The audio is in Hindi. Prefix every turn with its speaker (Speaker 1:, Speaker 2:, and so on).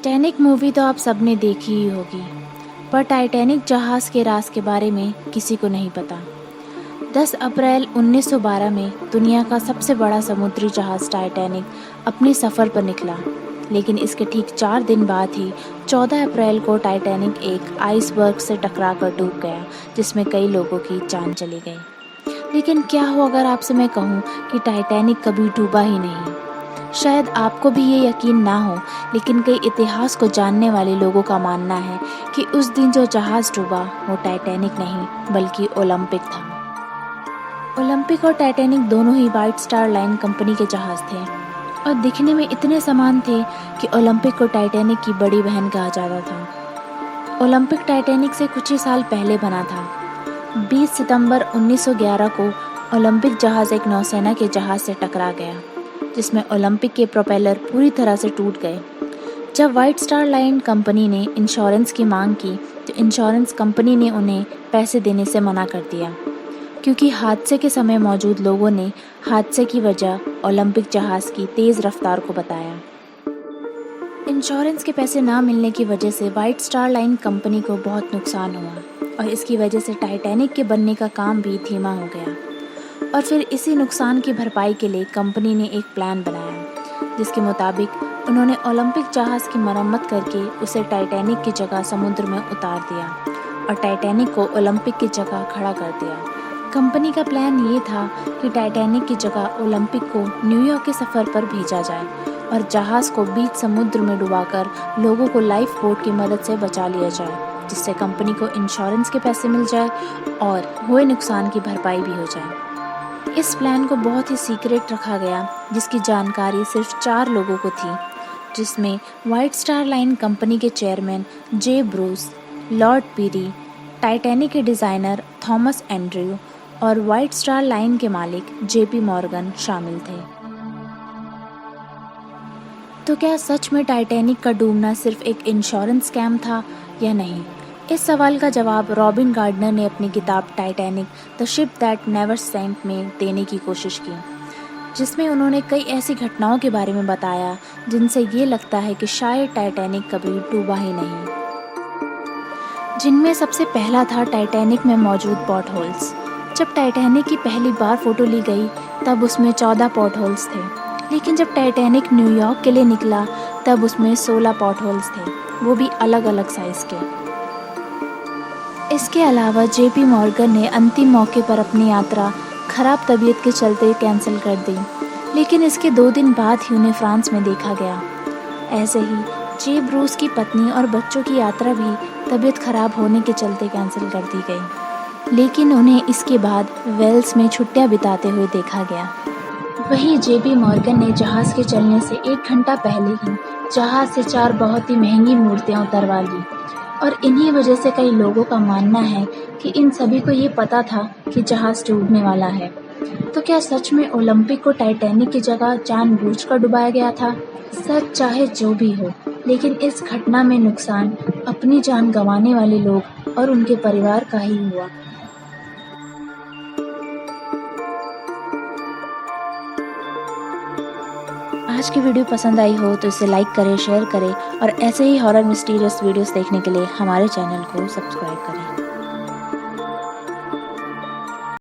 Speaker 1: टाइटैनिक मूवी तो आप सबने देखी ही होगी, पर टाइटैनिक जहाज़ के राज के बारे में किसी को नहीं पता। 10 अप्रैल 1912 में दुनिया का सबसे बड़ा समुद्री जहाज़ टाइटैनिक अपने सफ़र पर निकला, लेकिन इसके ठीक 4 दिन बाद ही 14 अप्रैल को टाइटैनिक एक आइसबर्ग से टकराकर डूब गया, जिसमें कई लोगों की जान चली गई। लेकिन क्या हो अगर आपसे मैं कहूँ कि टाइटैनिक कभी डूबा ही नहीं? शायद आपको भी ये यकीन ना हो, लेकिन कई इतिहास को जानने वाले लोगों का मानना है कि उस दिन जो जहाज़ डूबा वो टाइटैनिक नहीं बल्कि ओलंपिक था। ओलंपिक और टाइटैनिक दोनों ही व्हाइट स्टार लाइन कंपनी के जहाज़ थे और दिखने में इतने समान थे कि ओलंपिक को टाइटैनिक की बड़ी बहन कहा जाता था। ओलंपिक टाइटैनिक से कुछ ही साल पहले बना था। 20 सितंबर 1911 को ओलंपिक जहाज़ एक नौसेना के जहाज़ से टकरा गया, जिसमें ओलंपिक के प्रोपेलर पूरी तरह से टूट गए। जब व्हाइट स्टार लाइन कंपनी ने इंश्योरेंस की मांग की तो इंश्योरेंस कंपनी ने उन्हें पैसे देने से मना कर दिया, क्योंकि हादसे के समय मौजूद लोगों ने हादसे की वजह ओलंपिक जहाज़ की तेज़ रफ्तार को बताया। इंश्योरेंस के पैसे ना मिलने की वजह से व्हाइट स्टार लाइन कंपनी को बहुत नुकसान हुआ और इसकी वजह से टाइटैनिक के बनने का काम भी धीमा हो गया। और फिर इसी नुकसान की भरपाई के लिए कंपनी ने एक प्लान बनाया, जिसके मुताबिक उन्होंने ओलंपिक जहाज़ की मरम्मत करके उसे टाइटैनिक की जगह समुद्र में उतार दिया और टाइटैनिक को ओलंपिक की जगह खड़ा कर दिया। कंपनी का प्लान ये था कि टाइटैनिक की जगह ओलंपिक को न्यूयॉर्क के सफ़र पर भेजा जाए और जहाज़ को बीच समुद्र में डुबाकर लोगों को लाइफ बोट की मदद से बचा लिया जाए, जिससे कंपनी को इंश्योरेंस के पैसे मिल जाए और हुए नुकसान की भरपाई भी हो जाए। इस प्लान को बहुत ही सीक्रेट रखा गया, जिसकी जानकारी सिर्फ 4 लोगों को थी, जिसमें व्हाइट स्टार लाइन कंपनी के चेयरमैन जे ब्रूस, लॉर्ड पीरी, टाइटैनिक के डिज़ाइनर थॉमस एंड्रयू और व्हाइट स्टार लाइन के मालिक जेपी मॉर्गन शामिल थे। तो क्या सच में टाइटैनिक का डूबना सिर्फ एक इंश्योरेंस स्कैम था या नहीं? इस सवाल का जवाब रॉबिन गार्डनर ने अपनी किताब Titanic the ship that never sank में देने की कोशिश की, जिसमें उन्होंने कई ऐसी घटनाओं के बारे में बताया जिनसे ये लगता है कि शायद टाइटैनिक कभी डूबा ही नहीं। जिनमें सबसे पहला था टाइटैनिक में मौजूद पॉट होल्स। जब टाइटैनिक की पहली बार फोटो ली गई तब उसमें 14 पॉट होल्स थे, लेकिन जब टाइटैनिक न्यूयॉर्क के लिए निकला तब उसमें 16 पॉट होल्स थे, वो भी अलग अलग साइज़ के। इसके अलावा जेपी मॉर्गन ने अंतिम मौके पर अपनी यात्रा खराब तबीयत के चलते कैंसिल कर दी, लेकिन इसके 2 दिन बाद ही उन्हें फ्रांस में देखा गया। ऐसे ही जे ब्रूस की पत्नी और बच्चों की यात्रा भी तबीयत खराब होने के चलते कैंसिल कर दी गई, लेकिन उन्हें इसके बाद वेल्स में छुट्टियां बिताते हुए देखा गया। वहीं जेपी मॉर्गन ने जहाज़ के चलने से 1 घंटा पहले ही जहाज़ से 4 बहुत ही महंगी मूर्तियाँ उतरवा ली और इन्हीं वजह से कई लोगों का मानना है कि इन सभी को ये पता था कि जहाज़ डूबने वाला है। तो क्या सच में ओलंपिक को टाइटैनिक की जगह जानबूझकर डुबाया गया था? सच चाहे जो भी हो, लेकिन इस घटना में नुकसान अपनी जान गंवाने वाले लोग और उनके परिवार का ही हुआ। आज की वीडियो पसंद आई हो तो इसे लाइक करें, शेयर करें और ऐसे ही हॉरर मिस्टीरियस वीडियोस देखने के लिए हमारे चैनल को सब्सक्राइब करें।